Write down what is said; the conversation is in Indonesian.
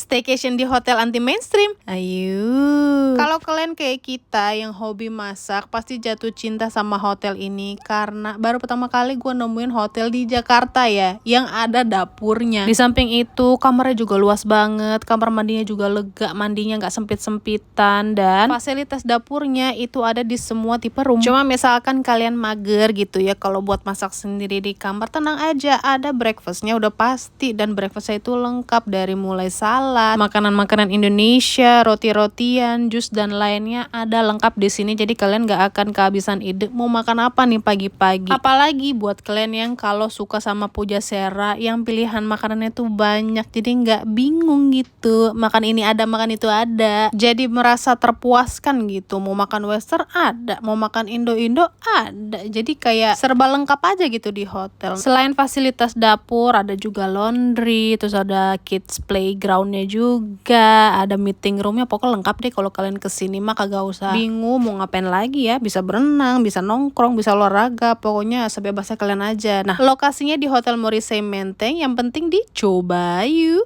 staycation di hotel anti mainstream. Ayo. Kalau kalian kayak kita yang hobi masak, pasti jatuh cinta sama hotel ini karena baru pertama kali gue nemuin hotel di Jakarta ya, yang ada dapurnya. Di samping itu kamarnya juga luas banget, kamar mandinya juga lega, mandinya nggak sempit-sempitan, dan fasilitas dapurnya itu ada di semua tipe room. Cuma misalkan kalian mager gitu ya, kalau buat masak sendiri di kamar, tenang aja, ada breakfastnya udah pasti, dan breakfastnya itu lengkap dari mulai salad, makanan-makanan Indonesia, roti-rotian, jus dan lainnya ada lengkap di sini. Jadi kalian gak akan kehabisan ide mau makan apa nih pagi-pagi. Apalagi buat kalian yang kalau suka sama Pujasera, yang pilihan makanannya tuh banyak, jadi nggak bingung gitu. Makan ini ada, makan itu ada. Jadi merasa terpuaskan gitu. Mau makan western ada, mau makan Indo-Indo ada. Jadi kayak serba lengkap aja gitu di hotel. Selain fasilitas dapur, ada juga laundry, terus ada kids playgroundnya juga, ada meeting roomnya, pokoknya lengkap deh. Kalau kalian kesini mah kagak usah bingung mau ngapain lagi ya, bisa berenang, bisa nongkrong, bisa olahraga, pokoknya sebebasnya kalian aja. Nah, lokasinya di Hotel Morrissey Menteng, yang penting dicoba yuk.